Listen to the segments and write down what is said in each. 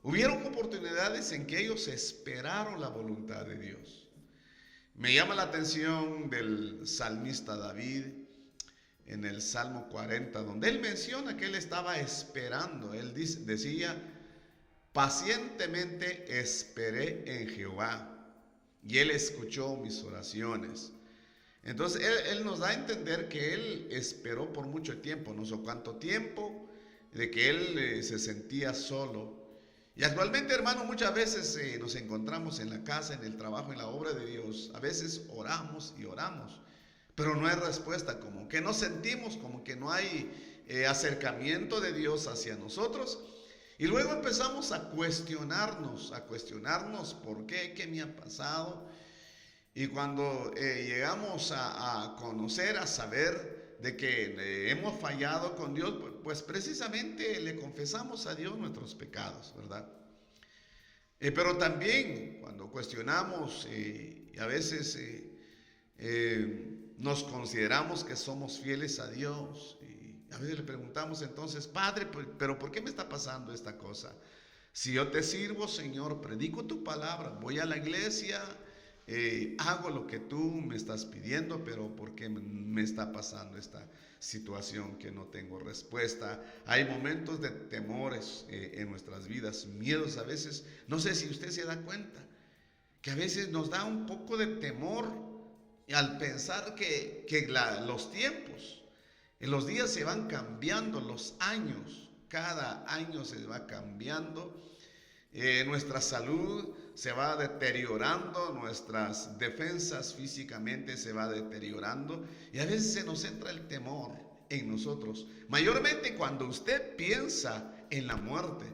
Hubieron oportunidades en que ellos esperaron la voluntad de Dios. Me llama la atención del salmista David en el Salmo 40, donde él menciona que él estaba esperando. Él decía, pacientemente esperé en Jehová y él escuchó mis oraciones. Entonces él nos da a entender que él esperó por mucho tiempo, no sé cuánto tiempo, de que él se sentía solo. Y actualmente, hermano, muchas veces nos encontramos en la casa, en el trabajo, en la obra de Dios. A veces oramos y oramos, pero no hay respuesta, como que no sentimos, como que no hay acercamiento de Dios hacia nosotros. Y luego empezamos a cuestionarnos por qué me ha pasado. Y cuando llegamos a conocer, a saber de que hemos fallado con Dios, pues precisamente le confesamos a Dios nuestros pecados, ¿verdad? Pero también cuando cuestionamos y a veces nos consideramos que somos fieles a Dios, y a veces le preguntamos entonces, Padre, pero ¿por qué me está pasando esta cosa? Si yo te sirvo, Señor, predico tu palabra, voy a la iglesia, hago lo que tú me estás pidiendo, pero ¿por qué me está pasando esta situación que no tengo respuesta? Hay momentos de temores en nuestras vidas, miedos a veces. No sé si usted se da cuenta que a veces nos da un poco de temor al pensar que los tiempos, los días se van cambiando, los años, cada año se va cambiando. Nuestra salud se va deteriorando, nuestras defensas físicamente se va deteriorando y a veces se nos entra el temor en nosotros, mayormente cuando usted piensa en la muerte,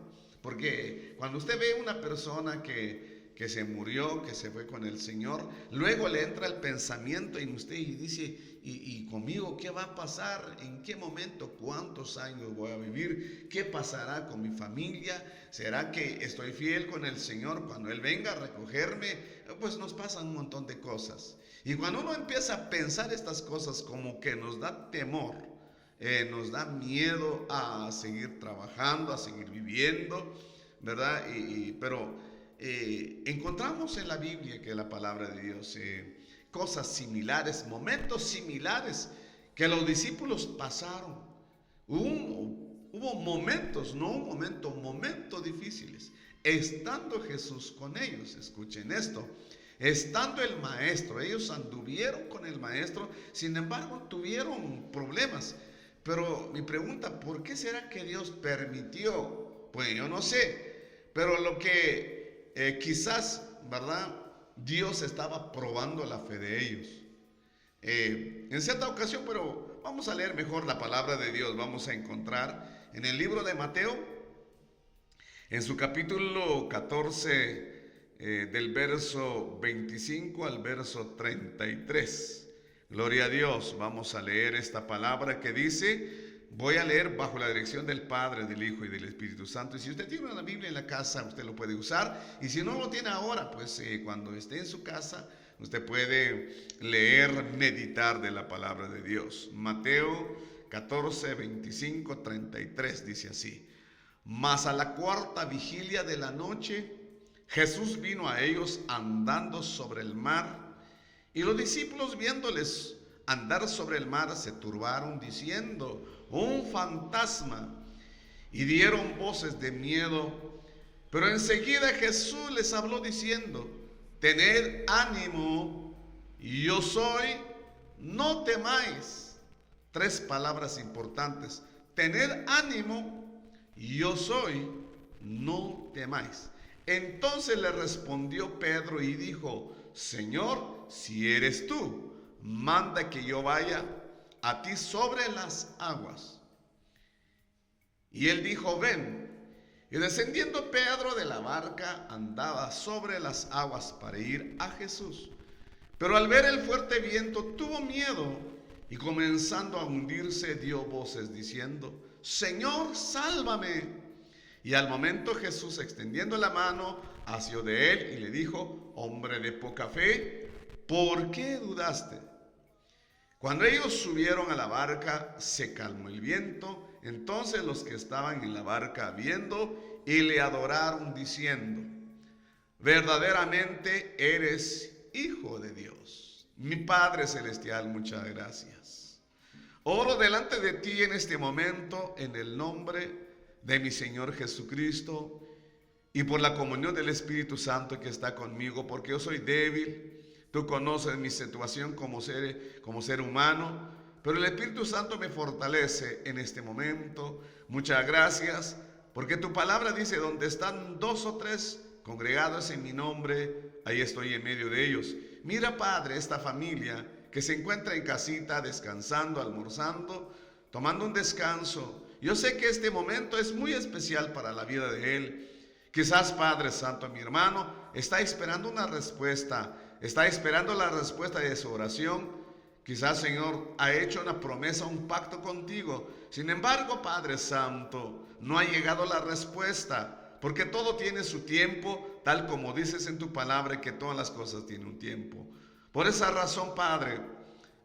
porque cuando usted ve una persona que se murió, que se fue con el Señor, luego le entra el pensamiento en usted y dice, ¿y conmigo qué va a pasar? ¿En qué momento? ¿Cuántos años voy a vivir? ¿Qué pasará con mi familia? ¿Será que estoy fiel con el Señor cuando Él venga a recogerme? Pues nos pasan un montón de cosas. Y cuando uno empieza a pensar estas cosas, como que nos da temor, nos da miedo a seguir trabajando, a seguir viviendo, ¿verdad? Pero encontramos en la Biblia, que es la palabra de Dios, cosas similares, momentos similares que los discípulos pasaron. Hubo momentos, no un momento, momentos difíciles, estando Jesús con ellos. Escuchen esto, estando el maestro, ellos anduvieron con el maestro, sin embargo tuvieron problemas. Pero mi pregunta, ¿por qué será que Dios permitió? Pues yo no sé, pero lo que quizás, ¿verdad? Dios estaba probando la fe de ellos. En cierta ocasión, pero vamos a leer mejor la palabra de Dios. Vamos a encontrar en el libro de Mateo, en su capítulo 14, del verso 25 al verso 33. Gloria a Dios. Vamos a leer esta palabra que dice, voy a leer bajo la dirección del Padre, del Hijo y del Espíritu Santo. Y si usted tiene una Biblia en la casa, usted lo puede usar. Y si no lo tiene ahora, pues cuando esté en su casa, usted puede leer, meditar de la palabra de Dios. Mateo 14, 25, 33 dice así. Mas a la cuarta vigilia de la noche, Jesús vino a ellos andando sobre el mar. Y los discípulos, viéndoles andar sobre el mar, se turbaron diciendo, un fantasma, y dieron voces de miedo. Pero enseguida Jesús les habló diciendo, tened ánimo, yo soy, no temáis. Tres palabras importantes, tened ánimo, yo soy, no temáis. Entonces le respondió Pedro y dijo, Señor, si eres tú, manda que yo vaya a ti sobre las aguas. Y él dijo, ven. Y descendiendo Pedro de la barca, andaba sobre las aguas para ir a Jesús. Pero al ver el fuerte viento, tuvo miedo y comenzando a hundirse, dio voces diciendo, Señor, sálvame. Y al momento Jesús, extendiendo la mano, asió de él y le dijo, hombre de poca fe, ¿por qué dudaste? Cuando ellos subieron a la barca, se calmó el viento. Entonces los que estaban en la barca viendo y le adoraron diciendo: verdaderamente eres Hijo de Dios. Mi Padre Celestial, muchas gracias. Oro delante de ti en este momento en el nombre de mi Señor Jesucristo y por la comunión del Espíritu Santo que está conmigo, porque yo soy débil. Tú conoces mi situación como ser humano, pero el Espíritu Santo me fortalece en este momento. Muchas gracias, porque tu palabra dice: donde están 2 o 3 congregados en mi nombre, ahí estoy en medio de ellos. Mira, Padre, esta familia que se encuentra en casita, descansando, almorzando, tomando un descanso. Yo sé que este momento es muy especial para la vida de él. Quizás, Padre Santo, mi hermano está esperando una respuesta, está esperando la respuesta de su oración. Quizás, Señor, ha hecho una promesa, un pacto contigo. Sin embargo, Padre Santo, no ha llegado la respuesta, porque todo tiene su tiempo, tal como dices en tu palabra, que todas las cosas tienen un tiempo. Por esa razón, Padre,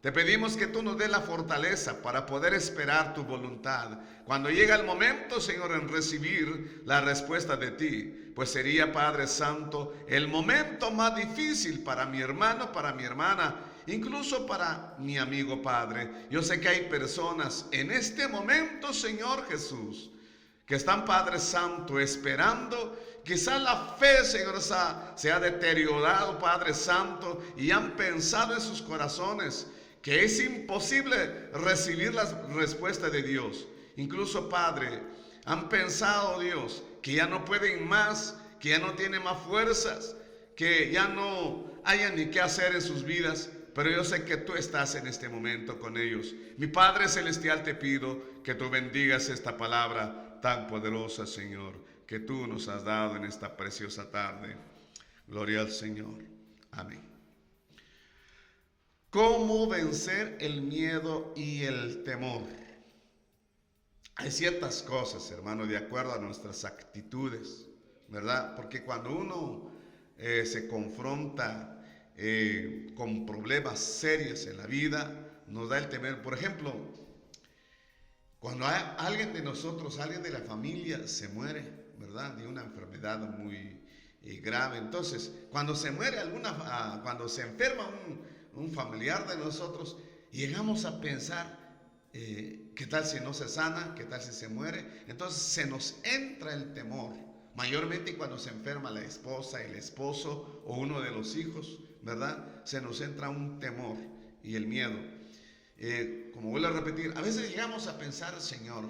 te pedimos que tú nos des la fortaleza para poder esperar tu voluntad. Cuando llega el momento, Señor, en recibir la respuesta de ti, pues sería, Padre Santo, el momento más difícil para mi hermano, para mi hermana, incluso para mi amigo, Padre. Yo sé que hay personas en este momento, Señor Jesús, que están, Padre Santo, esperando. Quizás la fe, Señor, se ha deteriorado, Padre Santo, y han pensado en sus corazones que es imposible recibir la respuesta de Dios. Incluso, Padre, han pensado, Dios, que ya no pueden más, que ya no tienen más fuerzas, que ya no hayan ni qué hacer en sus vidas. Pero yo sé que tú estás en este momento con ellos. Mi Padre Celestial, te pido que tú bendigas esta palabra tan poderosa, Señor, que tú nos has dado en esta preciosa tarde. Gloria al Señor. Amén. ¿Cómo vencer el miedo y el temor? Hay ciertas cosas, hermano, de acuerdo a nuestras actitudes, ¿verdad? Porque cuando uno se confronta con problemas serios en la vida, nos da el temor. Por ejemplo, cuando alguien de nosotros, alguien de la familia se muere, ¿verdad? De una enfermedad muy grave. Entonces, cuando se muere cuando se enferma un familiar de nosotros, llegamos a pensar, ¿qué tal si no se sana? ¿Qué tal si se muere? Entonces se nos entra el temor, mayormente cuando se enferma la esposa, el esposo o uno de los hijos, ¿verdad? Se nos entra un temor y el miedo. Como vuelvo a repetir, a veces llegamos a pensar: Señor,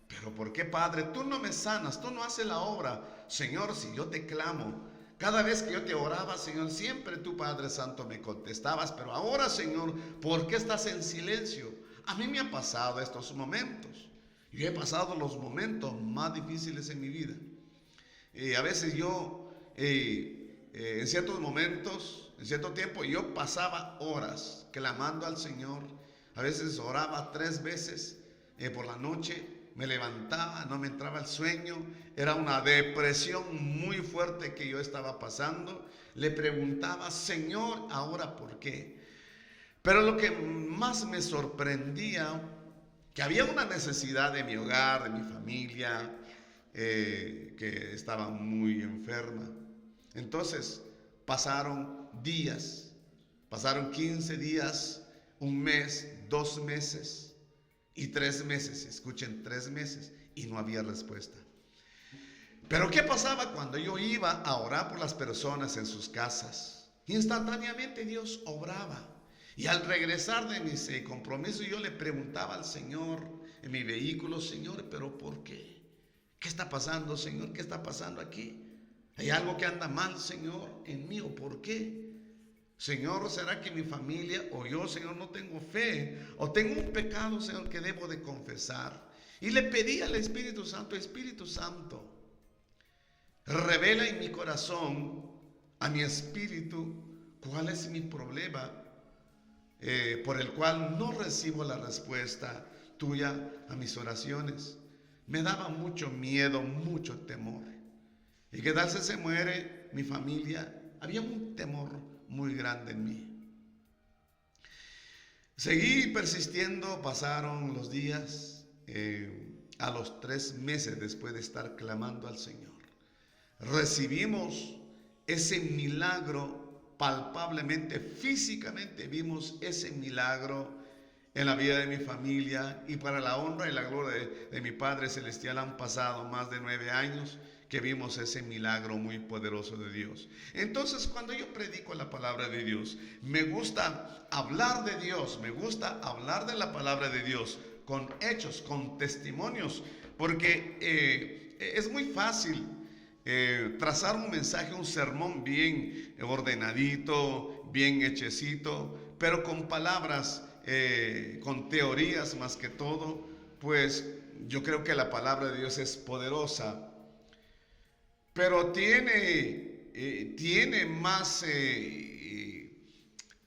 pero ¿por qué, Padre? Tú no me sanas, tú no haces la obra. Señor, si yo te clamo, cada vez que yo te oraba, Señor, siempre tú, Padre Santo, me contestabas. Pero ahora, Señor, ¿por qué estás en silencio? A mí me han pasado estos momentos. Yo he pasado los momentos más difíciles en mi vida. A veces yo, en ciertos momentos, en cierto tiempo, yo pasaba horas clamando al Señor. A veces oraba 3 veces por la noche. Me levantaba, no me entraba el sueño. Era una depresión muy fuerte que yo estaba pasando. Le preguntaba: Señor, ¿ahora por qué? Pero lo que más me sorprendía, que había una necesidad de mi hogar, de mi familia, que estaba muy enferma. Entonces pasaron días, pasaron 15 días, un mes, 2 meses y 3 meses. Escuchen, 3 meses y no había respuesta. Pero ¿qué pasaba cuando yo iba a orar por las personas en sus casas? Instantáneamente Dios obraba. Y al regresar de mis compromisos, yo le preguntaba al Señor en mi vehículo: Señor, ¿pero por qué? ¿Qué está pasando, Señor? ¿Qué está pasando aquí? ¿Hay algo que anda mal, Señor, en mí, o por qué? Señor, ¿será que mi familia o yo, Señor, no tengo fe? ¿O tengo un pecado, Señor, que debo de confesar? Y le pedí al Espíritu Santo: Espíritu Santo, revela en mi corazón, a mi espíritu, cuál es mi problema por el cual no recibo la respuesta tuya a mis oraciones. Me daba mucho miedo, mucho temor. ¿Y qué tal si se muere mi familia? Había un temor muy grande en mí. Seguí persistiendo, pasaron los días. A los 3 meses después de estar clamando al Señor, recibimos ese milagro palpablemente, físicamente vimos ese milagro en la vida de mi familia, y para la honra y la gloria de mi Padre Celestial han pasado más de 9 años que vimos ese milagro muy poderoso de Dios. Entonces, cuando yo predico la palabra de Dios, me gusta hablar de Dios, me gusta hablar de la palabra de Dios con hechos, con testimonios, porque es muy fácil trazar un mensaje, un sermón bien ordenadito, bien hechecito, pero con palabras, con teorías más que todo. Pues yo creo que la palabra de Dios es poderosa, pero tiene más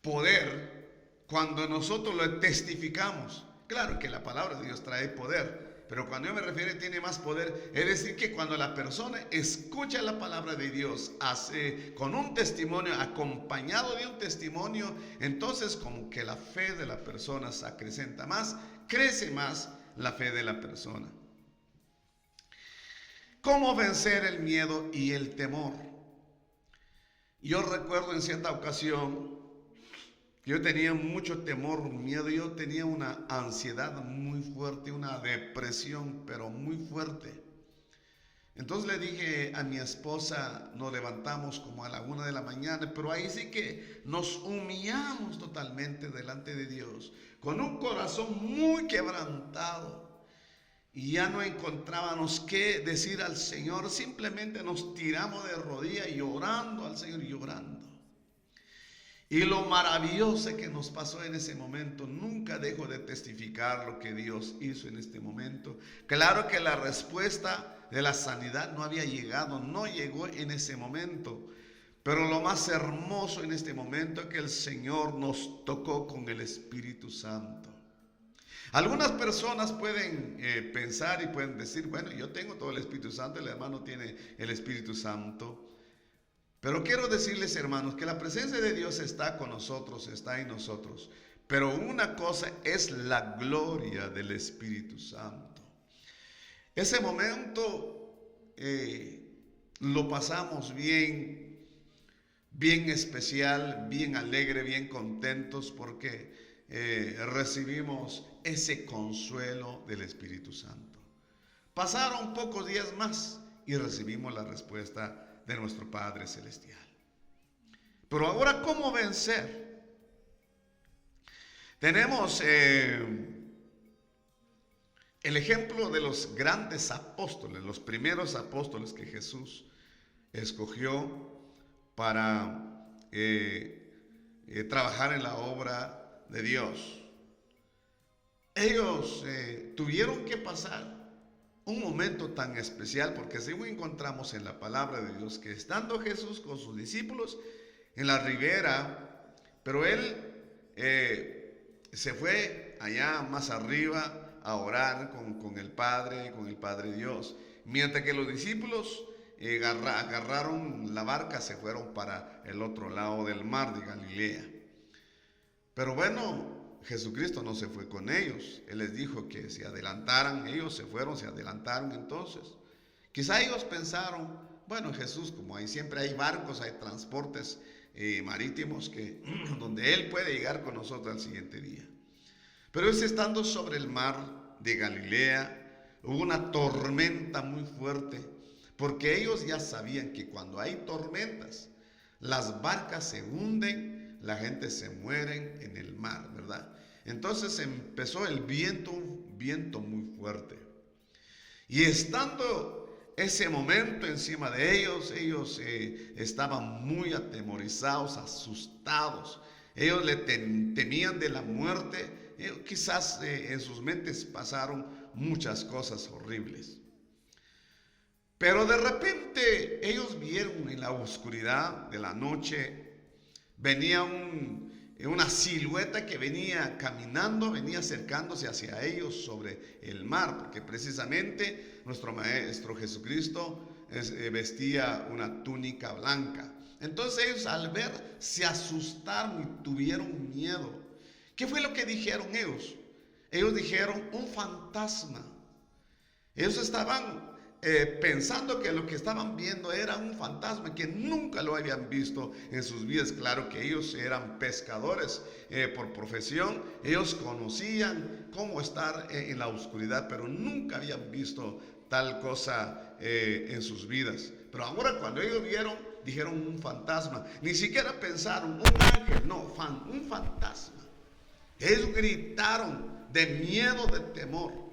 poder cuando nosotros lo testificamos. Claro que la palabra de Dios trae poder, pero cuando yo me refiero tiene más poder, es decir, que cuando la persona escucha la palabra de Dios, hace con un testimonio, acompañado de un testimonio, entonces como que la fe de la persona se acrecenta más, crece más la fe de la persona. ¿Cómo vencer el miedo y el temor? Yo recuerdo en cierta ocasión que yo tenía mucho temor, miedo, yo tenía una ansiedad muy fuerte, una depresión, pero muy fuerte. Entonces le dije a mi esposa, nos levantamos como a la 1 de la mañana, pero ahí sí que nos humillamos totalmente delante de Dios, con un corazón muy quebrantado. Y ya no encontrábamos qué decir al Señor, simplemente nos tiramos de rodillas llorando al Señor, llorando. Y lo maravilloso que nos pasó en ese momento, nunca dejo de testificar lo que Dios hizo en este momento. Claro que la respuesta de la sanidad no había llegado, no llegó en ese momento. Pero lo más hermoso en este momento es que el Señor nos tocó con el Espíritu Santo. Algunas personas pueden pensar y pueden decir, bueno, yo tengo todo el Espíritu Santo, el hermano tiene el Espíritu Santo. Pero quiero decirles, hermanos, que la presencia de Dios está con nosotros, está en nosotros. Pero una cosa es la gloria del Espíritu Santo. Ese momento lo pasamos bien, bien especial, bien alegre, bien contentos, porque recibimos ese consuelo del Espíritu Santo. Pasaron pocos días más y recibimos la respuesta de nuestro Padre Celestial. Pero ahora, ¿cómo vencer? Tenemos el ejemplo de los grandes apóstoles, los primeros apóstoles que Jesús escogió para trabajar en la obra de Dios. Ellos tuvieron que pasar un momento tan especial, porque según encontramos en la palabra de Dios, que estando Jesús con sus discípulos en la ribera, pero él se fue allá más arriba a orar con el Padre Dios, mientras que los discípulos agarraron la barca, se fueron para el otro lado del mar de Galilea. Pero bueno, Jesucristo no se fue con ellos. Él les dijo que se adelantaran. Ellos se fueron, se adelantaron. Entonces, quizá ellos pensaron, bueno, Jesús, como siempre hay barcos, hay transportes marítimos donde Él puede llegar con nosotros al siguiente día. Pero ellos, estando sobre el mar de Galilea, hubo una tormenta muy fuerte, porque ellos ya sabían que cuando hay tormentas, las barcas se hunden, la gente se muere en el mar, ¿verdad? Entonces empezó el viento, un viento muy fuerte. Y estando ese momento encima de ellos, estaban muy atemorizados, asustados. Ellos le temían de la muerte. Quizás en sus mentes pasaron muchas cosas horribles. Pero de repente ellos vieron en la oscuridad de la noche, venía una silueta que venía caminando, venía acercándose hacia ellos sobre el mar, porque precisamente nuestro Maestro Jesucristo vestía una túnica blanca. Entonces ellos, al ver, se asustaron y tuvieron miedo. ¿Qué fue lo que dijeron ellos? Ellos dijeron, un fantasma. Ellos estaban pensando que lo que estaban viendo era un fantasma, que nunca lo habían visto en sus vidas. Claro que ellos eran pescadores por profesión, ellos conocían cómo estar en la oscuridad, pero nunca habían visto tal cosa en sus vidas. Pero ahora cuando ellos vieron, dijeron un fantasma. Ni siquiera pensaron un ángel, no, un fantasma. Ellos gritaron de miedo, de temor.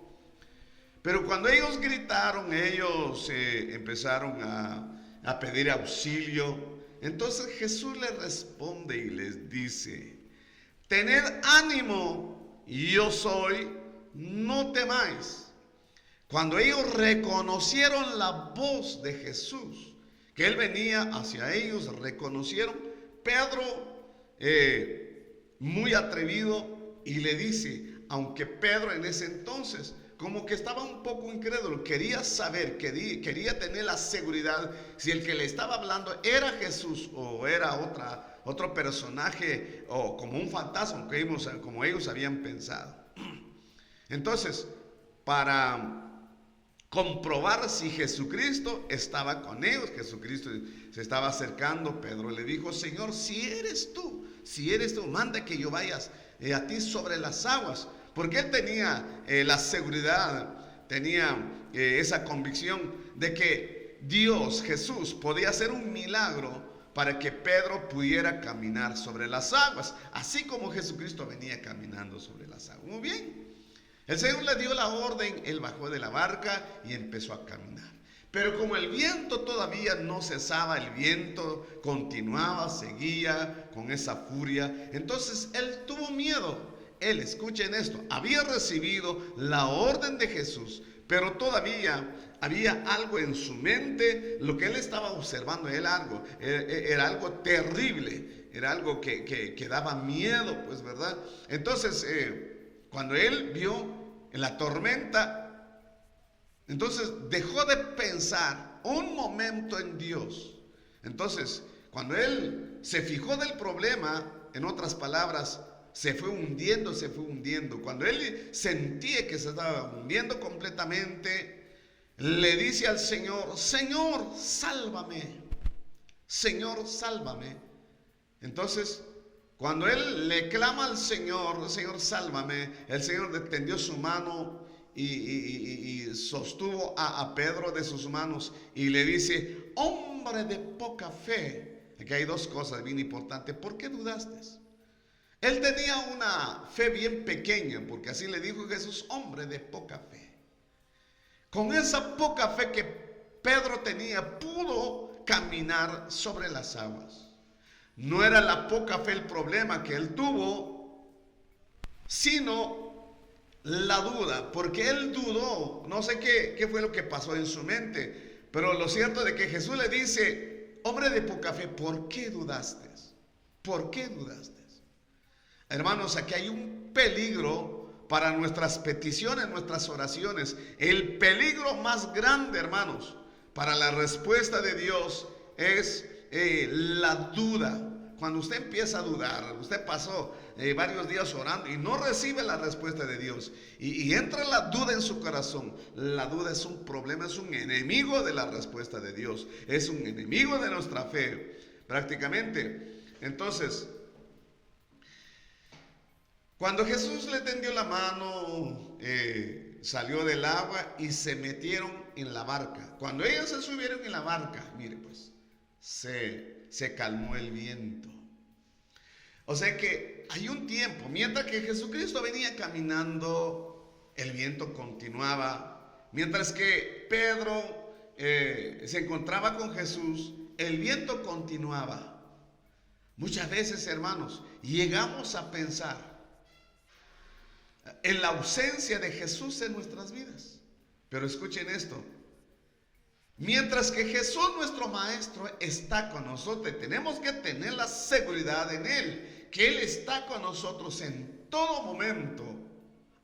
Pero cuando ellos gritaron, ellos empezaron a pedir auxilio. Entonces Jesús les responde y les dice: tened ánimo, yo soy, no temáis. Cuando ellos reconocieron la voz de Jesús, que Él venía hacia ellos, reconocieron, Pedro, muy atrevido, y le dice, aunque Pedro en ese entonces como que estaba un poco incrédulo, quería saber, quería tener la seguridad si el que le estaba hablando era Jesús o era otro personaje, o como un fantasma, como ellos habían pensado. Entonces, para comprobar si Jesucristo estaba con ellos, Jesucristo se estaba acercando, Pedro le dijo: Señor, si eres tú, manda que yo vayas a ti sobre las aguas. Porque él tenía la seguridad, tenía esa convicción de que Dios, Jesús, podía hacer un milagro para que Pedro pudiera caminar sobre las aguas, así como Jesucristo venía caminando sobre las aguas. Muy bien, el Señor le dio la orden, él bajó de la barca y empezó a caminar. Pero como el viento todavía no cesaba, el viento continuaba, seguía con esa furia, entonces él tuvo miedo. Él, escuchen esto, había recibido la orden de Jesús, pero todavía había algo en su mente. Lo que él estaba observando era algo terrible, era algo que daba miedo, pues, ¿verdad? Entonces, cuando él vio la tormenta, entonces dejó de pensar un momento en Dios. Entonces, cuando él se fijó del problema, en otras palabras, se fue hundiendo. Cuando él sentía que se estaba hundiendo completamente, le dice al Señor: Señor, sálvame. Señor, sálvame. Entonces, cuando él le clama al Señor: Señor, sálvame, el Señor extendió su mano y sostuvo a Pedro de sus manos y le dice: hombre de poca fe. Aquí hay dos cosas bien importantes. ¿Por qué dudaste? Él tenía una fe bien pequeña, porque así le dijo Jesús: hombre de poca fe. Con esa poca fe que Pedro tenía, pudo caminar sobre las aguas. No era la poca fe el problema que él tuvo, sino la duda, porque él dudó. No sé qué fue lo que pasó en su mente, pero lo cierto es que Jesús le dice: hombre de poca fe, ¿por qué dudaste? ¿Por qué dudaste? Hermanos, aquí hay un peligro para nuestras peticiones, nuestras oraciones. El peligro más grande, hermanos, para la respuesta de Dios es la duda. Cuando usted empieza a dudar, usted pasó varios días orando y no recibe la respuesta de Dios, y entra la duda en su corazón. La duda es un problema, es un enemigo de la respuesta de Dios, es un enemigo de nuestra fe, prácticamente. Entonces, cuando Jesús le tendió la mano, salió del agua y se metieron en la barca. Cuando ellos se subieron en la barca, mire pues, se calmó el viento. O sea que hay un tiempo, mientras que Jesucristo venía caminando, el viento continuaba. Mientras que Pedro se encontraba con Jesús, el viento continuaba. Muchas veces, hermanos, llegamos a pensar en la ausencia de Jesús en nuestras vidas. Pero escuchen esto: mientras que Jesús, nuestro Maestro, está con nosotros, tenemos que tener la seguridad en Él, que Él está con nosotros en todo momento,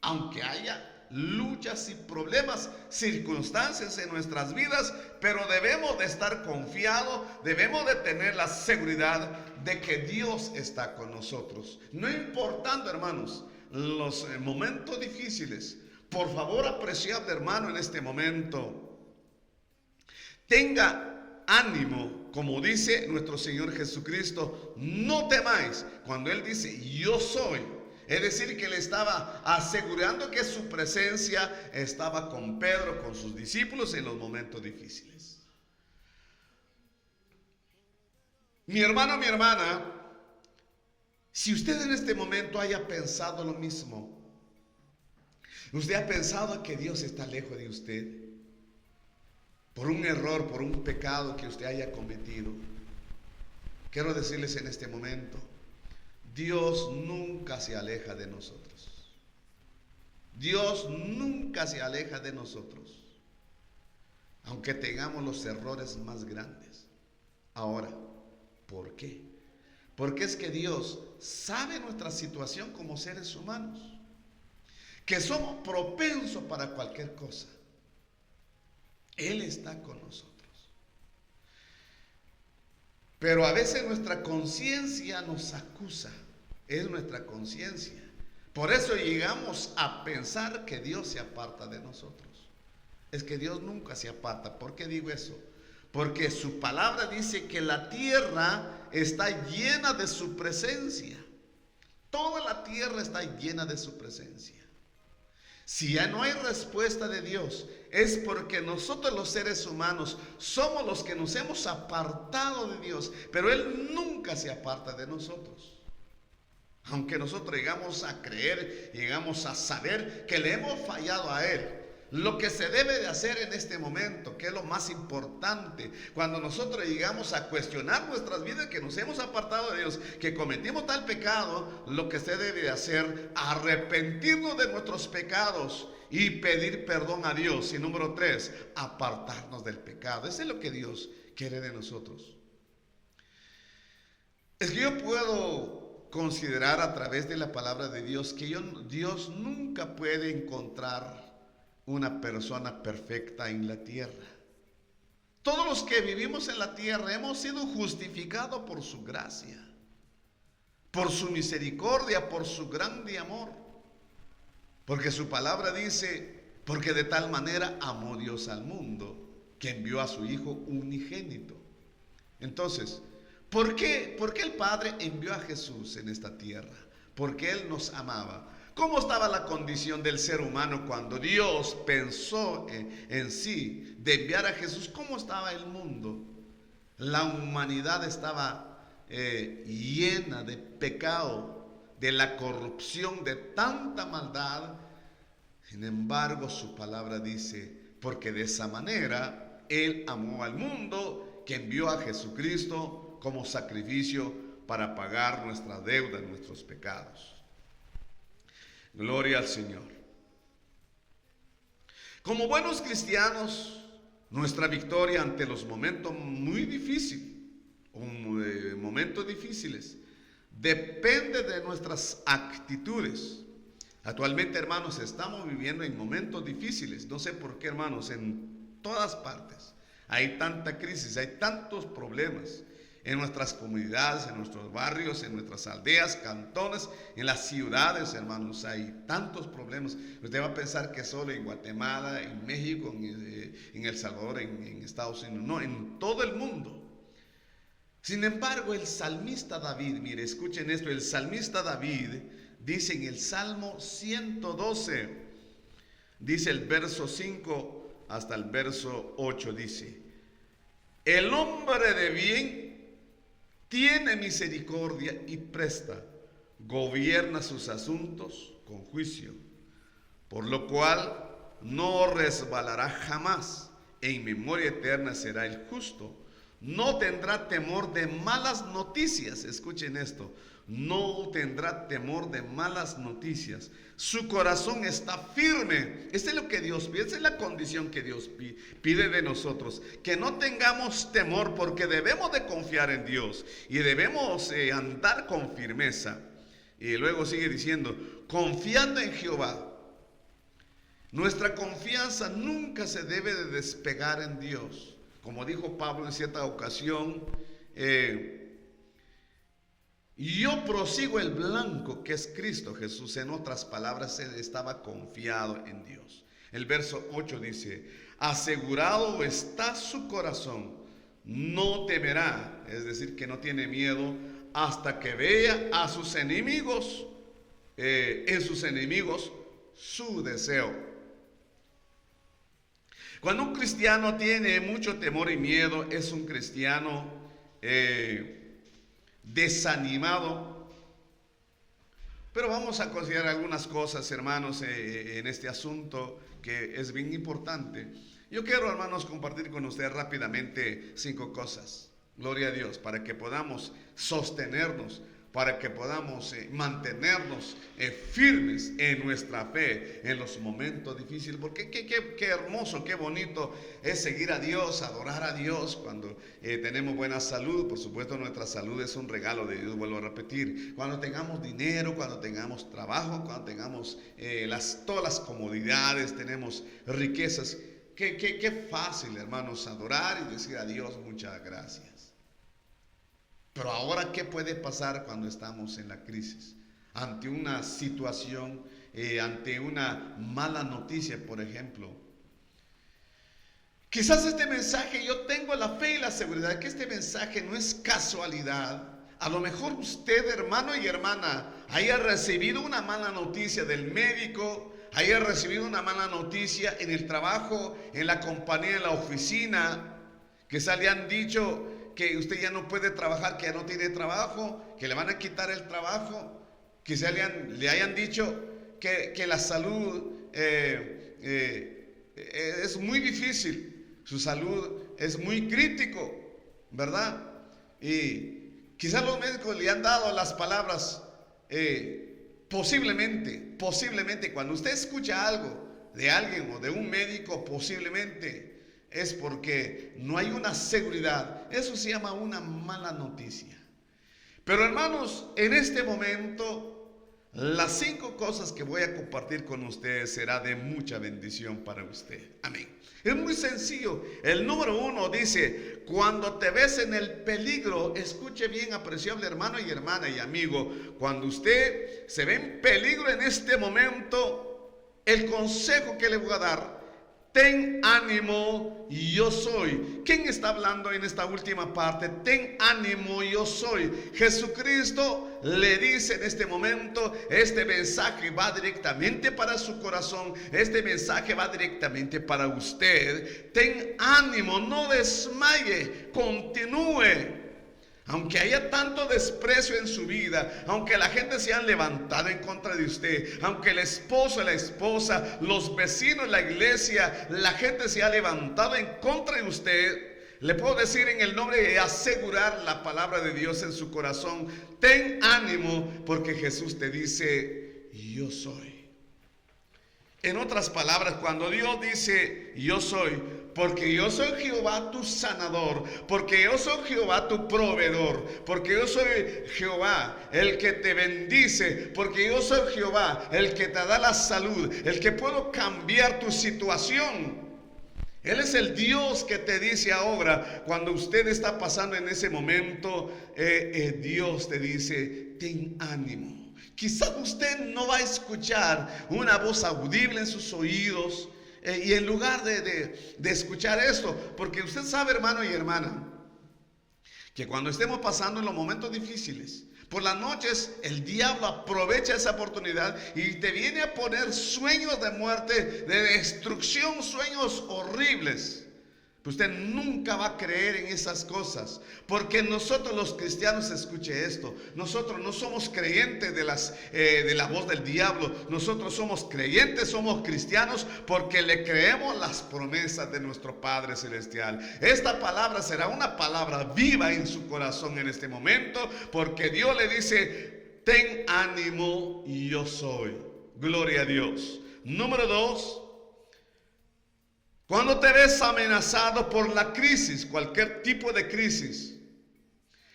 aunque haya luchas y problemas, circunstancias en nuestras vidas. Pero debemos de estar confiados, debemos de tener la seguridad de que Dios está con nosotros, no importando, hermanos, los momentos difíciles. Por favor, apreciable hermano, en este momento, Tenga ánimo, como dice nuestro Señor Jesucristo, no temáis. Cuando Él dice, yo soy, es decir, que le estaba asegurando que su presencia estaba con Pedro, con sus discípulos en los momentos difíciles. Mi hermano, mi hermana, si usted en este momento haya pensado lo mismo, usted ha pensado que Dios está lejos de usted, por un error, por un pecado que usted haya cometido, quiero decirles en este momento, Dios nunca se aleja de nosotros. Dios nunca se aleja de nosotros, aunque tengamos los errores más grandes. Ahora, ¿por qué? Porque es que Dios sabe nuestra situación como seres humanos, que somos propensos para cualquier cosa. Él está con nosotros. Pero a veces nuestra conciencia nos acusa. Es nuestra conciencia. Por eso llegamos a pensar que Dios se aparta de nosotros. Es que Dios nunca se aparta. ¿Por qué digo eso? Porque su palabra dice que la tierra está llena de su presencia. Toda la tierra está llena de su presencia. Si ya no hay respuesta de Dios, es porque nosotros los seres humanos somos los que nos hemos apartado de Dios, pero Él nunca se aparta de nosotros. Aunque nosotros llegamos a creer, llegamos a saber que le hemos fallado a Él. Lo que se debe de hacer en este momento, que es lo más importante, cuando nosotros llegamos a cuestionar nuestras vidas, que nos hemos apartado de Dios, que cometimos tal pecado, lo que se debe de hacer, arrepentirnos de nuestros pecados y pedir perdón a Dios. Y número 3, apartarnos del pecado. Eso es lo que Dios quiere de nosotros. Es que yo puedo considerar a través de la palabra de Dios que Dios nunca puede encontrar una persona perfecta en la tierra. Todos los que vivimos en la tierra hemos sido justificados por su gracia, por su misericordia, por su grande amor. Porque su palabra dice, porque de tal manera amó Dios al mundo, que envió a su Hijo unigénito. Entonces, ¿por qué el Padre envió a Jesús en esta tierra? Porque Él nos amaba. ¿Cómo estaba la condición del ser humano cuando Dios pensó en sí de enviar a Jesús? ¿Cómo estaba el mundo? La humanidad estaba llena de pecado, de la corrupción, de tanta maldad. Sin embargo, su palabra dice, porque de esa manera Él amó al mundo, que envió a Jesucristo como sacrificio para pagar nuestra deuda, nuestros pecados. Gloria al Señor. Como buenos cristianos, nuestra victoria ante los momentos muy difíciles, momentos difíciles, depende de nuestras actitudes. Actualmente, hermanos, estamos viviendo en momentos difíciles. No sé por qué, hermanos, en todas partes hay tanta crisis, hay tantos problemas. En nuestras comunidades, en nuestros barrios, en nuestras aldeas, cantones, en las ciudades, hermanos, hay tantos problemas. Usted va a pensar que solo en Guatemala, en México, en El Salvador, en Estados Unidos. No, en todo el mundo. Sin embargo, el salmista David, mire, escuchen esto, el salmista David dice en el Salmo 112, dice el verso 5 hasta el verso 8, dice, el hombre de bien tiene misericordia y presta, gobierna sus asuntos con juicio, por lo cual no resbalará jamás, en memoria eterna será el justo, no tendrá temor de malas noticias, escuchen esto, no tendrá temor de malas noticias, su corazón está firme. Esa es lo que Dios pide, esa es la condición que Dios pide de nosotros, que no tengamos temor, porque debemos de confiar en Dios y debemos andar con firmeza. Y luego sigue diciendo, confiando en Jehová. Nuestra confianza nunca se debe de despegar en Dios. Como dijo Pablo en cierta ocasión, yo prosigo el blanco que es Cristo Jesús. En otras palabras, él estaba confiado en Dios. El verso 8 dice, asegurado está su corazón, no temerá, es decir, que no tiene miedo hasta que vea a sus enemigos, en sus enemigos su deseo. Cuando un cristiano tiene mucho temor y miedo, es un cristiano desanimado. Pero vamos a considerar algunas cosas, hermanos, en este asunto que es bien importante. Yo quiero, hermanos, compartir con ustedes rápidamente 5 cosas. Gloria a Dios, para que podamos sostenernos, para que podamos mantenernos firmes en nuestra fe en los momentos difíciles. Porque qué hermoso, qué bonito es seguir a Dios, adorar a Dios cuando tenemos buena salud. Por supuesto, nuestra salud es un regalo de Dios, vuelvo a repetir. Cuando tengamos dinero, cuando tengamos trabajo, cuando tengamos todas las comodidades, tenemos riquezas. Qué fácil, hermanos, adorar y decir a Dios muchas gracias. Pero ahora, ¿qué puede pasar cuando estamos en la crisis? Ante una situación, ante una mala noticia, por ejemplo. Quizás este mensaje, yo tengo la fe y la seguridad de que este mensaje no es casualidad. A lo mejor usted, hermano y hermana, haya recibido una mala noticia del médico, haya recibido una mala noticia en el trabajo, en la compañía, en la oficina. Quizás le han dicho que usted ya no puede trabajar, que ya no tiene trabajo, que le van a quitar el trabajo. Quizá le hayan dicho que la salud es muy difícil, su salud es muy crítico, ¿verdad? Y quizá los médicos le han dado las palabras, posiblemente, cuando usted escucha algo de alguien o de un médico, posiblemente es porque no hay una seguridad. Eso se llama una mala noticia. Pero, hermanos, en este momento, las 5 cosas que voy a compartir con ustedes será de mucha bendición para usted. Amén. Es muy sencillo. El número 1 dice: cuando te ves en el peligro, escuche bien, apreciable hermano y hermana y amigo, cuando usted se ve en peligro en este momento, el consejo que le voy a dar: ten ánimo, yo soy. ¿Quién está hablando en esta última parte? Ten ánimo, yo soy. Jesucristo le dice en este momento, este mensaje va directamente para su corazón, este mensaje va directamente para usted. Ten ánimo, no desmaye, continúe. Aunque haya tanto desprecio en su vida, aunque la gente se haya levantado en contra de usted, aunque el esposo, la esposa, los vecinos, la iglesia, la gente se haya levantado en contra de usted, le puedo decir en el nombre de asegurar la palabra de Dios en su corazón: ten ánimo, porque Jesús te dice, yo soy. En otras palabras, cuando Dios dice, yo soy, porque yo soy Jehová tu sanador, porque yo soy Jehová tu proveedor, porque yo soy Jehová el que te bendice, porque yo soy Jehová el que te da la salud, el que puedo cambiar tu situación. Él es el Dios que te dice ahora, cuando usted está pasando en ese momento, Dios te dice, ten ánimo. Quizás usted no va a escuchar una voz audible en sus oídos, y en lugar de escuchar esto, porque usted sabe, hermano y hermana, que cuando estemos pasando en los momentos difíciles, por las noches el diablo aprovecha esa oportunidad y te viene a poner sueños de muerte, de destrucción, sueños horribles. Usted nunca va a creer en esas cosas, porque nosotros los cristianos, escuche esto, nosotros no somos creyentes de la voz del diablo. Nosotros somos creyentes, somos cristianos, porque le creemos las promesas de nuestro Padre Celestial. Esta palabra será una palabra viva en su corazón en este momento, porque Dios le dice, ten ánimo, yo soy. Gloria a Dios. Número 2. Cuando te ves amenazado por la crisis, cualquier tipo de crisis,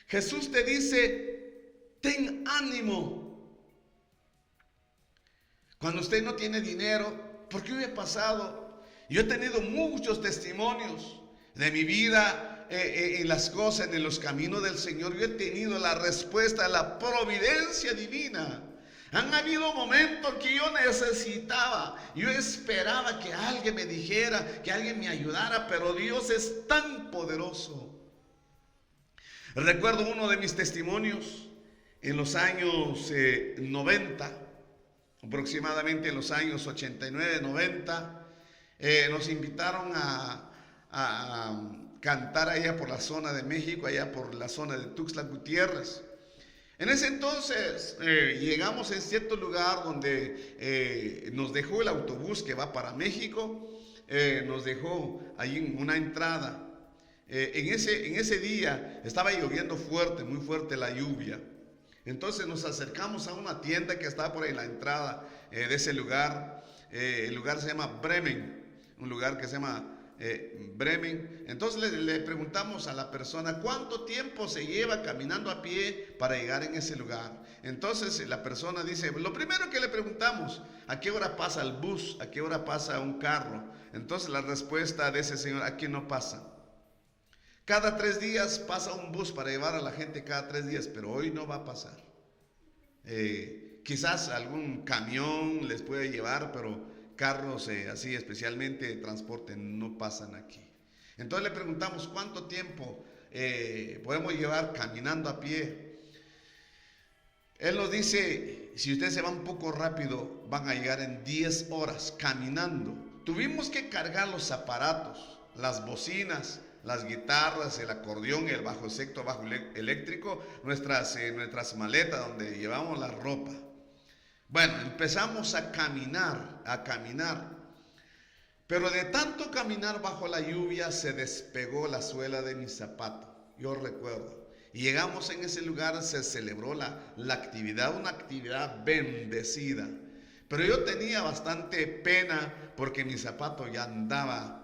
Jesús te dice, ten ánimo. Cuando usted no tiene dinero, porque yo he pasado, yo he tenido muchos testimonios de mi vida en las cosas, en los caminos del Señor. Yo he tenido la respuesta a la providencia divina. Han habido momentos que yo necesitaba, yo esperaba que alguien me dijera, que alguien me ayudara, pero Dios es tan poderoso. Recuerdo uno de mis testimonios en los años 90, aproximadamente en los años 89, 90, nos invitaron a cantar allá por la zona de México, allá por la zona de Tuxtla Gutiérrez. En ese entonces llegamos en cierto lugar donde nos dejó el autobús que va para México, nos dejó ahí en una entrada. En ese día estaba lloviendo fuerte, muy fuerte la lluvia. Entonces nos acercamos a una tienda que estaba por ahí en la entrada de ese lugar. El lugar se llama Bremen, un lugar que se llama Bremen. Entonces le preguntamos a la persona cuánto tiempo se lleva caminando a pie para llegar en ese lugar. Entonces la persona dice, lo primero que le preguntamos, ¿a qué hora pasa el bus? ¿A qué hora pasa un carro? Entonces la respuesta de ese señor, aquí no pasa. Cada 3 días pasa un bus para llevar a la gente cada 3 días, pero hoy no va a pasar. Quizás algún camión les puede llevar, pero carros así especialmente de transporte no pasan aquí. Entonces le preguntamos cuánto tiempo podemos llevar caminando a pie. Él nos dice, si usted se va un poco rápido, van a llegar en 10 horas caminando. Tuvimos que cargar los aparatos, las bocinas, las guitarras, el acordeón, el bajo sexto, bajo eléctrico, nuestras maletas donde llevamos la ropa. Bueno, empezamos a caminar, pero de tanto caminar bajo la lluvia se despegó la suela de mi zapato, yo recuerdo. Y llegamos en ese lugar, se celebró la actividad, una actividad bendecida. Pero yo tenía bastante pena porque mi zapato ya andaba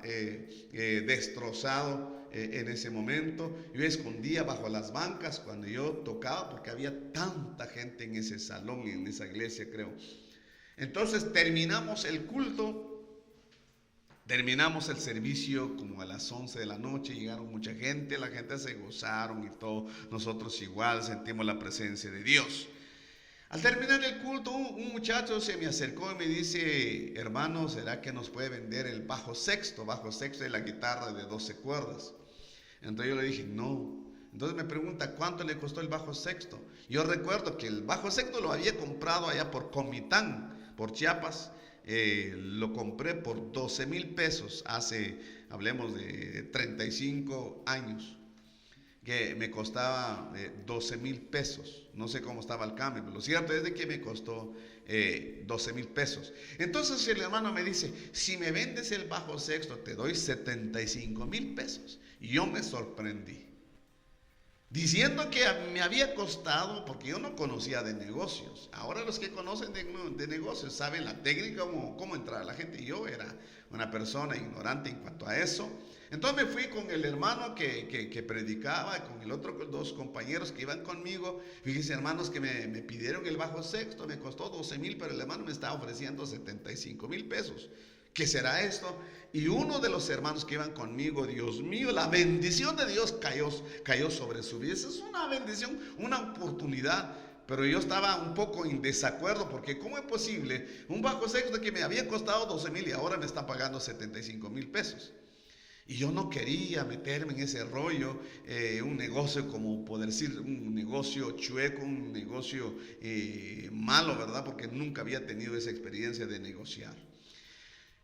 destrozado en ese momento. Yo escondía bajo las bancas cuando yo tocaba porque había tanta gente en ese salón, en esa iglesia creo. Entonces terminamos el culto, terminamos el servicio como a las 11 de la noche, llegaron mucha gente, la gente se gozaron y todo. Nosotros igual sentimos la presencia de Dios. Al terminar el culto, un muchacho se me acercó y me dice, hermano, ¿será que nos puede vender el bajo sexto? Bajo sexto es la guitarra de 12 cuerdas. Entonces yo le dije, no. Entonces me pregunta, ¿cuánto le costó el bajo sexto? Yo recuerdo que el bajo sexto lo había comprado allá por Comitán, por Chiapas. Lo compré por 12,000 pesos hace, hablemos de 35 años. Que me costaba 12,000 pesos. No sé cómo estaba el cambio, pero lo cierto es de que me costó 12,000 pesos. Entonces el hermano me dice, si me vendes el bajo sexto, te doy 75,000 pesos. Y yo me sorprendí, diciendo que me había costado, porque yo no conocía de negocios. Ahora los que conocen de negocios saben la técnica, cómo entrar a la gente. Yo era una persona ignorante en cuanto a eso. Entonces me fui con el hermano que predicaba, con el otro, con 2 compañeros que iban conmigo. Fíjense, hermanos, que me pidieron el bajo sexto, me costó 12,000, pero el hermano me estaba ofreciendo 75,000 pesos. ¿Qué será esto? Y uno de los hermanos que iban conmigo, Dios mío, la bendición de Dios cayó sobre su vida. Esa es una bendición, una oportunidad. Pero yo estaba un poco en desacuerdo porque ¿cómo es posible un bajo sexto que me había costado 12,000 y ahora me está pagando 75,000 pesos? Y yo no quería meterme en ese rollo, un negocio como poder decir, un negocio chueco, un negocio malo, ¿verdad? Porque nunca había tenido esa experiencia de negociar.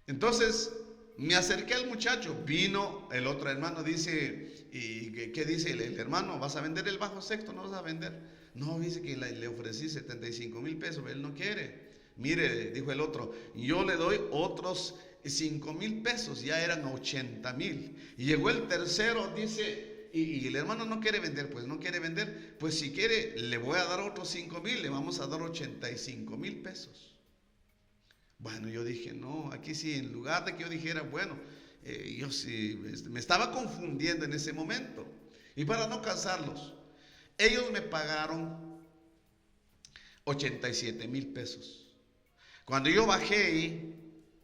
Entonces me acerqué al muchacho, vino el otro hermano, dice, ¿y qué dice el hermano? ¿Vas a vender el bajo sexto? ¿No vas a vender? No, dice que le ofrecí 75,000 pesos, él no quiere. Mire, dijo el otro, yo le doy otros 5,000 pesos, ya eran 80,000. Y llegó el tercero, dice, y el hermano no quiere vender, pues no quiere vender, pues si quiere le voy a dar otros 5,000, le vamos a dar 85,000 pesos. Bueno, yo dije, no, aquí sí, en lugar de que yo dijera, bueno, yo sí, me estaba confundiendo en ese momento. Y para no cansarlos, ellos me pagaron 87,000 pesos. Cuando yo bajé y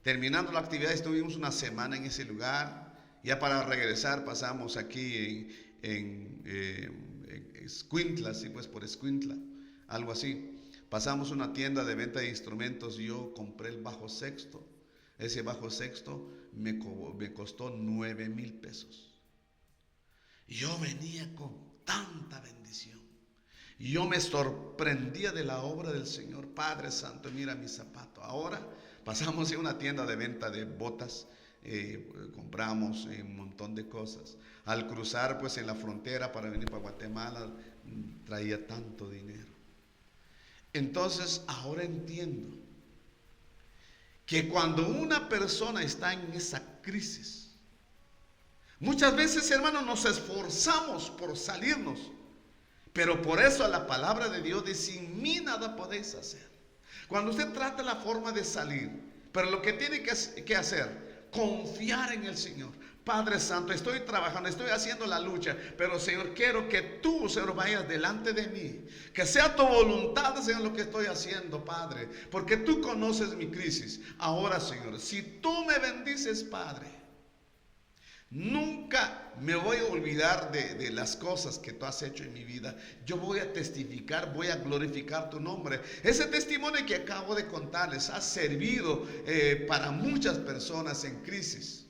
terminando la actividad, estuvimos una semana en ese lugar. Ya para regresar pasamos aquí en Escuintla, sí, pues por Escuintla, algo así. Pasamos una tienda de venta de instrumentos y yo compré el bajo sexto. Ese bajo sexto me costó 9,000 pesos. Y yo venía con tanta bendición. Y yo me sorprendía de la obra del Señor. Padre Santo, mira mi zapato. Ahora pasamos en una tienda de venta de botas. Compramos un montón de cosas. Al cruzar pues en la frontera para venir para Guatemala, traía tanto dinero. Entonces ahora entiendo que cuando una persona está en esa crisis, muchas veces, hermanos, nos esforzamos por salirnos, pero por eso la palabra de Dios dice: sin mí nada podéis hacer. Cuando usted trata la forma de salir, pero lo que tiene que hacer, confiar en el Señor. Padre Santo, estoy trabajando, estoy haciendo la lucha, pero Señor, quiero que tú, Señor, vayas delante de mí. Que sea tu voluntad, Señor, lo que estoy haciendo, Padre, porque tú conoces mi crisis. Ahora, Señor, si tú me bendices, Padre, nunca me voy a olvidar de las cosas que tú has hecho en mi vida. Yo voy a testificar, voy a glorificar tu nombre. Ese testimonio que acabo de contarles ha servido para muchas personas en crisis.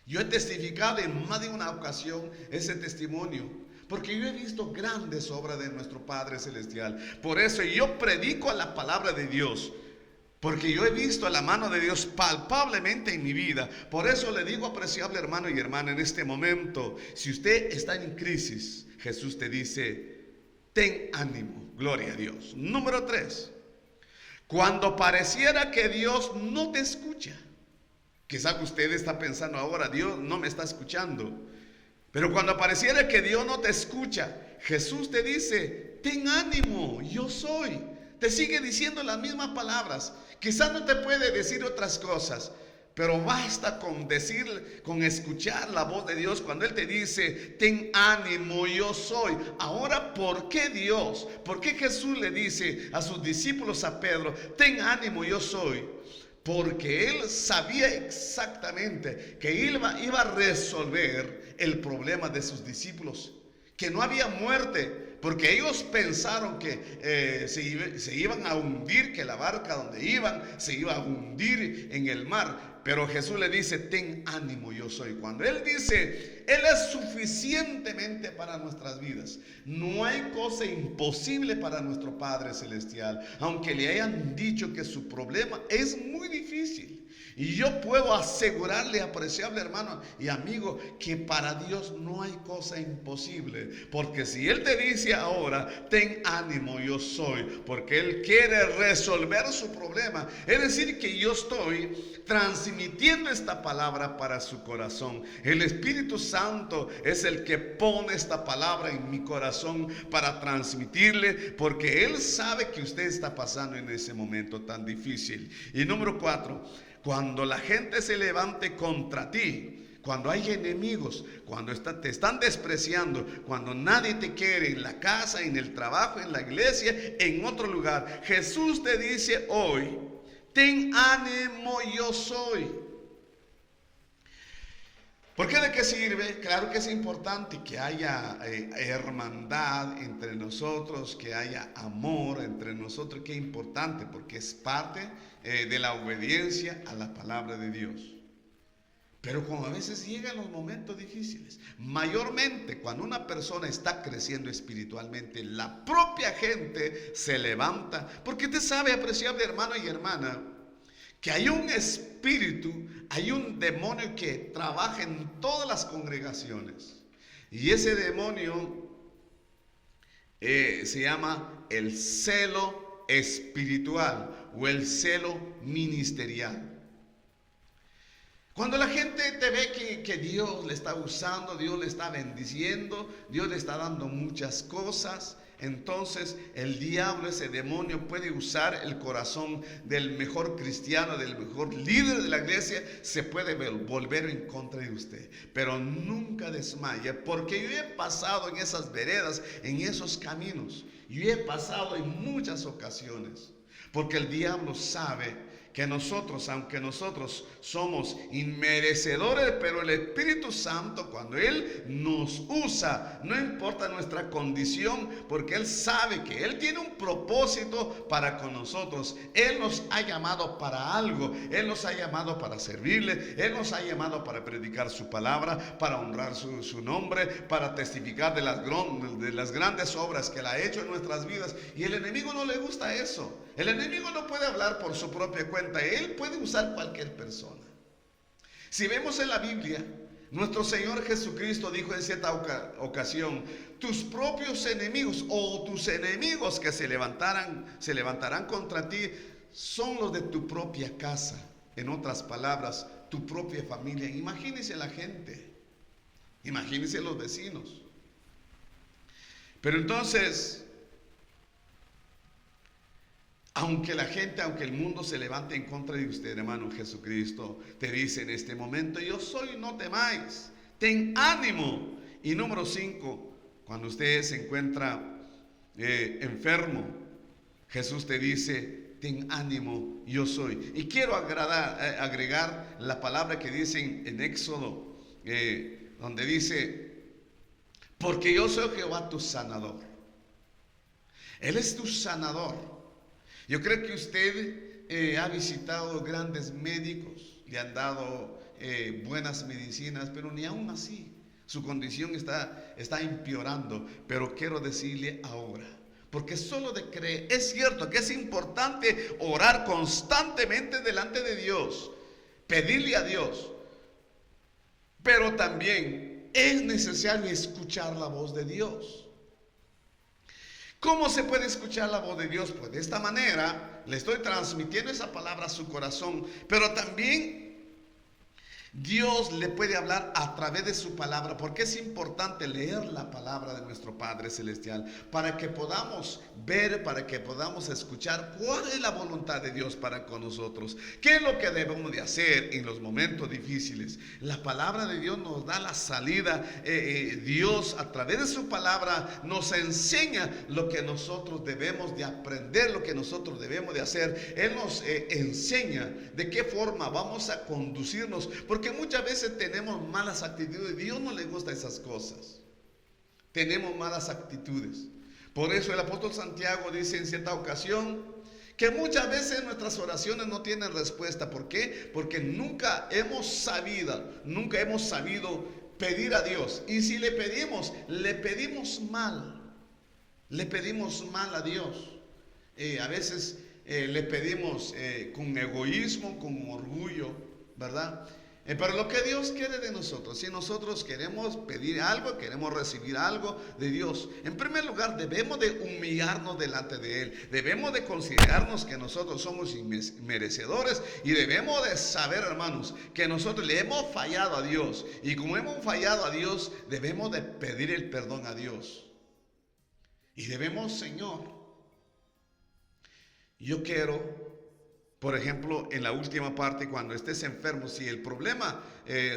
Yo he testificado en más de una ocasión ese testimonio, porque yo he visto grandes obras de nuestro Padre Celestial. Por eso yo predico la palabra de Dios, porque yo he visto la mano de Dios palpablemente en mi vida. Por eso le digo, apreciable hermano y hermana, en este momento, si usted está en crisis, Jesús te dice: ten ánimo, gloria a Dios. Número 3, cuando pareciera que Dios no te escucha. Quizá usted está pensando ahora: Dios no me está escuchando. Pero cuando pareciera que Dios no te escucha, Jesús te dice: ten ánimo, yo soy. Te sigue diciendo las mismas palabras. Quizás no te puede decir otras cosas, pero basta con decir, con escuchar la voz de Dios cuando Él te dice: ten ánimo, yo soy. Ahora, ¿por qué Dios? ¿Por qué Jesús le dice a sus discípulos, a Pedro: ten ánimo, yo soy? Porque Él sabía exactamente que iba a resolver el problema de sus discípulos, que no había muerte, porque ellos pensaron que se iban a hundir, que la barca donde iban se iba a hundir en el mar. Pero Jesús le dice: ten ánimo, yo soy. Cuando Él dice, Él es suficientemente para nuestras vidas. No hay cosa imposible para nuestro Padre Celestial, aunque le hayan dicho que su problema es muy difícil. Y yo puedo asegurarle, apreciable hermano y amigo, que para Dios no hay cosa imposible. Porque si Él te dice ahora: ten ánimo, yo soy, porque Él quiere resolver su problema, es decir, que yo estoy transmitiendo esta palabra para su corazón. El Espíritu Santo es el que pone esta palabra en mi corazón para transmitirle, porque Él sabe que usted está pasando en ese momento tan difícil. Y número 4, cuando la gente se levante contra ti, cuando hay enemigos, cuando te están despreciando, cuando nadie te quiere en la casa, en el trabajo, en la iglesia, en otro lugar, Jesús te dice hoy: ten ánimo, yo soy. ¿Por qué? ¿De qué sirve? Claro que es importante que haya hermandad entre nosotros, que haya amor entre nosotros, que es importante porque es parte de la obediencia a la palabra de Dios. Pero como a veces llegan los momentos difíciles, mayormente cuando una persona está creciendo espiritualmente, la propia gente se levanta, porque usted sabe, apreciable hermano y hermana, que hay un espíritu, hay un demonio que trabaja en todas las congregaciones. Y ese demonio se llama el celo espiritual o el celo ministerial. Cuando la gente te ve que Dios le está usando, Dios le está bendiciendo, Dios le está dando muchas cosas, entonces el diablo, ese demonio, puede usar el corazón del mejor cristiano, del mejor líder de la iglesia, se puede volver en contra de usted. Pero nunca desmaye, porque yo he pasado en esas veredas, en esos caminos. Yo he pasado en muchas ocasiones, porque el diablo sabe que nosotros, aunque nosotros somos inmerecedores, pero el Espíritu Santo, cuando Él nos usa, no importa nuestra condición, porque Él sabe que Él tiene un propósito para con nosotros. Él nos ha llamado para algo, Él nos ha llamado para servirle, Él nos ha llamado para predicar su palabra, para honrar su nombre, para testificar de las grandes obras que Él ha hecho en nuestras vidas. Y el enemigo no le gusta eso. El enemigo no puede hablar por su propia cuenta. Él puede usar cualquier persona. Si vemos en la Biblia, nuestro Señor Jesucristo dijo en cierta ocasión: tus propios enemigos, o tus enemigos que se levantarán contra ti, son los de tu propia casa. En otras palabras, tu propia familia. Imagínense la gente, imagínense los vecinos. Pero entonces, aunque el mundo se levante en contra de usted, hermano, Jesucristo te dice en este momento: yo soy, no temáis, ten ánimo. Y número 5, cuando usted se encuentra enfermo, Jesús te dice: ten ánimo, yo soy. Y quiero agregar la palabra que dice en Éxodo, donde dice: porque yo soy Jehová tu sanador. Él es tu sanador. Yo creo que usted ha visitado grandes médicos, le han dado buenas medicinas, pero ni aún así su condición está empeorando. Pero quiero decirle ahora, porque solo de creer, es cierto que es importante orar constantemente delante de Dios, pedirle a Dios, pero también es necesario escuchar la voz de Dios. ¿Cómo se puede escuchar la voz de Dios? Pues de esta manera le estoy transmitiendo esa palabra a su corazón, pero también Dios le puede hablar a través de su palabra, porque es importante leer la palabra de nuestro Padre Celestial para que podamos ver, para que podamos escuchar cuál es la voluntad de Dios para con nosotros, qué es lo que debemos de hacer en los momentos difíciles. La palabra de Dios nos da la salida. Dios a través de su palabra nos enseña lo que nosotros debemos de aprender, lo que nosotros debemos de hacer. Él nos enseña de qué forma vamos a conducirnos, porque muchas veces tenemos malas actitudes. Dios no le gusta esas cosas. Tenemos malas actitudes. Por eso el apóstol Santiago dice en cierta ocasión que muchas veces nuestras oraciones no tienen respuesta. ¿Por qué? Porque nunca hemos sabido pedir a Dios. Y si le pedimos mal. Le pedimos mal a Dios. A veces le pedimos con egoísmo, con orgullo, ¿verdad? Pero lo que Dios quiere de nosotros, si nosotros queremos pedir algo, queremos recibir algo de Dios, en primer lugar debemos de humillarnos delante de Él. Debemos de considerarnos que nosotros somos inmerecedores, y debemos de saber, hermanos, que nosotros le hemos fallado a Dios. Y como hemos fallado a Dios, debemos de pedir el perdón a Dios. Y debemos: Señor, yo quiero, por ejemplo, en la última parte, cuando estés enfermo, si el problema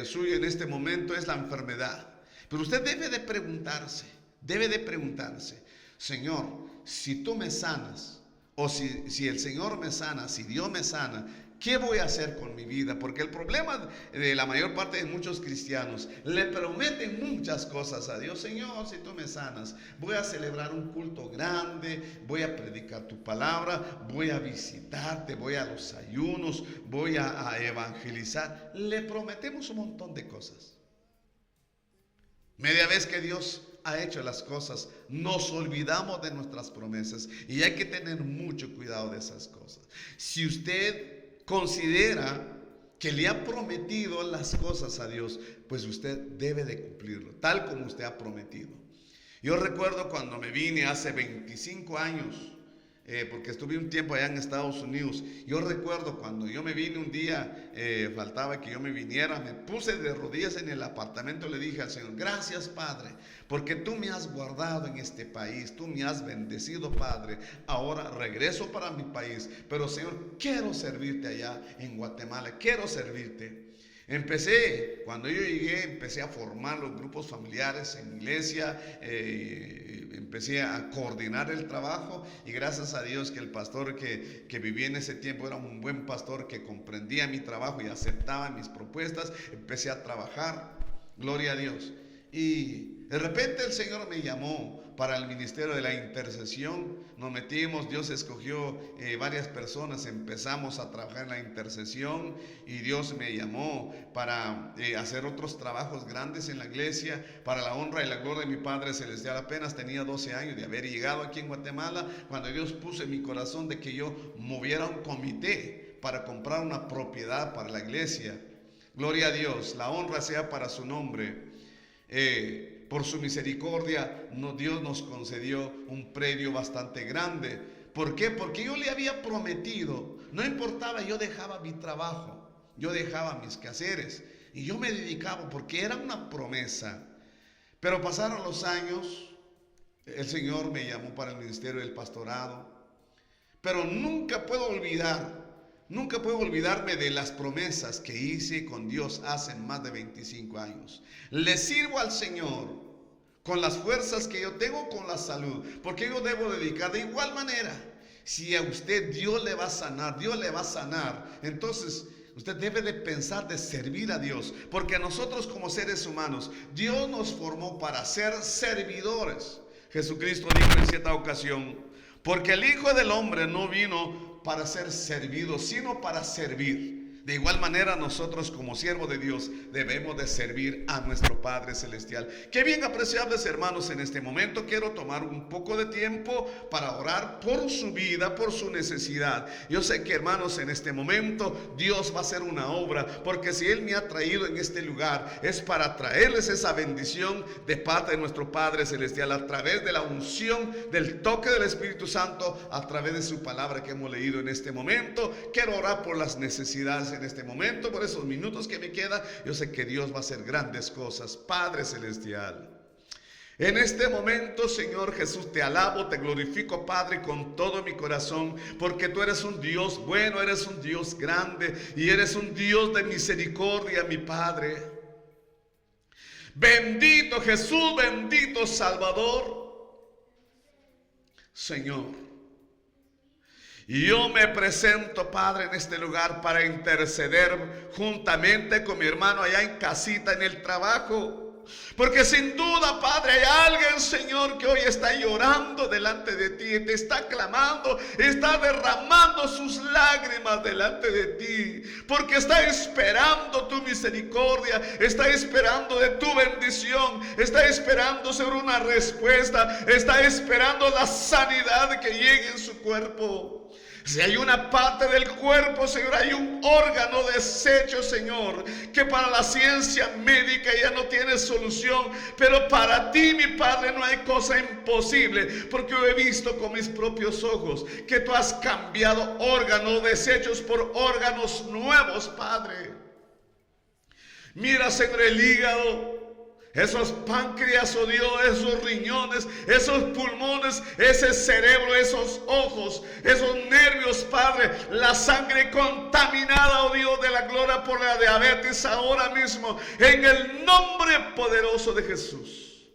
suyo en este momento es la enfermedad, pero usted debe de preguntarse, Señor, si tú me sanas, o si el Señor me sana, si Dios me sana, ¿qué voy a hacer con mi vida? Porque el problema de la mayor parte de muchos cristianos, le prometen muchas cosas a Dios. Señor, si tú me sanas, voy a celebrar un culto grande, voy a predicar tu palabra, voy a visitarte, voy a los ayunos, voy a evangelizar. Le prometemos un montón de cosas. Media vez que Dios ha hecho las cosas, nos olvidamos de nuestras promesas, y hay que tener mucho cuidado de esas cosas. Si usted considera que le ha prometido las cosas a Dios, pues usted debe de cumplirlo, tal como usted ha prometido. Yo recuerdo cuando me vine hace 25 años, porque estuve un tiempo allá en Estados Unidos. Yo recuerdo cuando yo me vine un día, faltaba que yo me viniera, me puse de rodillas en el apartamento, le dije al Señor: gracias, Padre, porque tú me has guardado en este país, tú me has bendecido, Padre. Ahora regreso para mi país, pero Señor, quiero servirte allá en Guatemala, quiero servirte. Cuando yo llegué, empecé a formar los grupos familiares en iglesia, empecé a coordinar el trabajo, y gracias a Dios que el pastor que vivía en ese tiempo era un buen pastor que comprendía mi trabajo y aceptaba mis propuestas. Empecé a trabajar, gloria a Dios, y de repente el Señor me llamó para el ministerio de la intercesión. Nos metimos, Dios escogió varias personas, empezamos a trabajar en la intercesión, y Dios me llamó para hacer otros trabajos grandes en la iglesia, para la honra y la gloria de mi Padre Celestial. Apenas tenía 12 años de haber llegado aquí en Guatemala, cuando Dios puso en mi corazón de que yo moviera un comité para comprar una propiedad para la iglesia. Gloria a Dios, la honra sea para su nombre. Por su misericordia, Dios nos concedió un predio bastante grande. ¿Por qué? Porque yo le había prometido, no importaba, yo dejaba mi trabajo, yo dejaba mis quehaceres y yo me dedicaba, porque era una promesa. Pero pasaron los años, el Señor me llamó para el ministerio del pastorado, pero nunca puedo olvidarme de las promesas que hice con Dios hace más de 25 años. Le sirvo al Señor con las fuerzas que yo tengo, con la salud, porque yo debo dedicar. De igual manera, si a usted Dios le va a sanar, entonces usted debe de pensar de servir a Dios, porque nosotros como seres humanos, Dios nos formó para ser servidores. Jesucristo dijo en cierta ocasión: porque el Hijo del Hombre no vino para ser servido, sino para servir. De igual manera, nosotros como siervos de Dios debemos de servir a nuestro Padre Celestial. Qué bien, apreciables hermanos, en este momento quiero tomar un poco de tiempo para orar por su vida, por su necesidad. Yo sé que, hermanos, en este momento Dios va a hacer una obra, porque si Él me ha traído en este lugar es para traerles esa bendición de parte de nuestro Padre Celestial, a través de la unción, del toque del Espíritu Santo, a través de su palabra que hemos leído en este momento. Quiero orar por las necesidades en este momento, por esos minutos que me queda. Yo sé que Dios va a hacer grandes cosas. Padre Celestial, en este momento, Señor Jesús, te alabo, te glorifico, Padre, con todo mi corazón, porque tú eres un Dios bueno, eres un Dios grande y eres un Dios de misericordia, mi Padre. Bendito Jesús, bendito Salvador, Señor. Y yo me presento, Padre, en este lugar para interceder juntamente con mi hermano allá en casita, en el trabajo. Porque sin duda, Padre, hay alguien, Señor, que hoy está llorando delante de ti, te está clamando, está derramando sus lágrimas delante de ti, porque está esperando tu misericordia, está esperando de tu bendición, está esperando sobre una respuesta, está esperando la sanidad que llegue en su cuerpo. Si hay una parte del cuerpo, Señor, hay un órgano deshecho, Señor, que para la ciencia médica ya no tiene solución, pero para ti, mi Padre, no hay cosa imposible, porque yo he visto con mis propios ojos que tú has cambiado órganos desechos por órganos nuevos, Padre. Mira, Señor, el hígado, esos páncreas, oh Dios, esos riñones, esos pulmones, ese cerebro, esos ojos, esos nervios, Padre, la sangre contaminada, oh Dios de la gloria, por la diabetes ahora mismo, en el nombre poderoso de Jesús.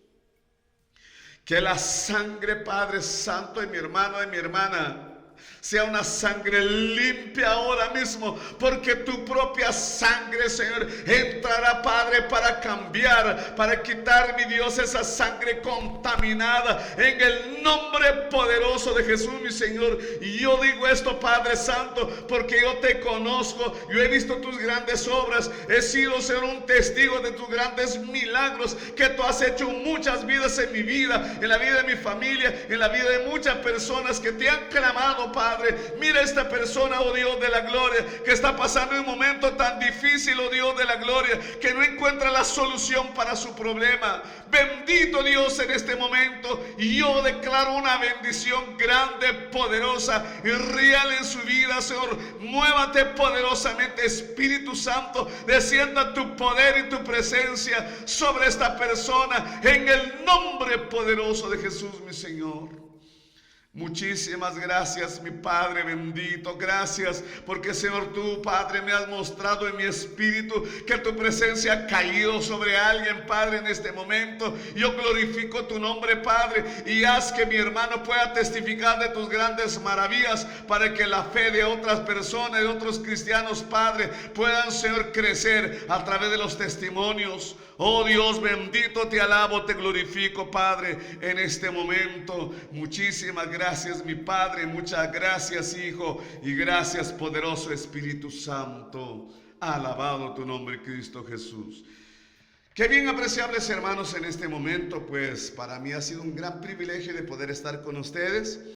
Que la sangre, Padre Santo, de mi hermano, de mi hermana, sea una sangre limpia ahora mismo, porque tu propia sangre, Señor, entrará, Padre, para cambiar, para quitar, mi Dios, esa sangre contaminada, en el nombre poderoso de Jesús, mi Señor. Y yo digo esto, Padre Santo, porque yo te conozco, yo he visto tus grandes obras, he sido, Señor, un testigo de tus grandes milagros que tú has hecho en muchas vidas, en mi vida, en la vida de mi familia, en la vida de muchas personas que te han clamado, Padre. Mira esta persona, oh Dios de la gloria, que está pasando un momento tan difícil, oh Dios de la gloria, que no encuentra la solución para su problema. Bendito Dios en este momento, y yo declaro una bendición grande, poderosa y real en su vida, Señor. Muévate poderosamente, Espíritu Santo, descienda tu poder y tu presencia sobre esta persona, en el nombre poderoso de Jesús, mi Señor. Muchísimas gracias, mi Padre bendito. Gracias porque, Señor, tú, Padre, me has mostrado en mi espíritu que tu presencia ha caído sobre alguien, Padre, en este momento. Yo glorifico tu nombre, Padre, y haz que mi hermano pueda testificar de tus grandes maravillas, para que la fe de otras personas, de otros cristianos, Padre, puedan, Señor, crecer a través de los testimonios. Oh Dios bendito, te alabo, te glorifico, Padre, en este momento. Muchísimas gracias, mi Padre. Muchas gracias, Hijo. Y gracias, poderoso Espíritu Santo. Alabado tu nombre, Cristo Jesús. Qué bien, apreciables hermanos, en este momento, pues para mí ha sido un gran privilegio de poder estar con ustedes.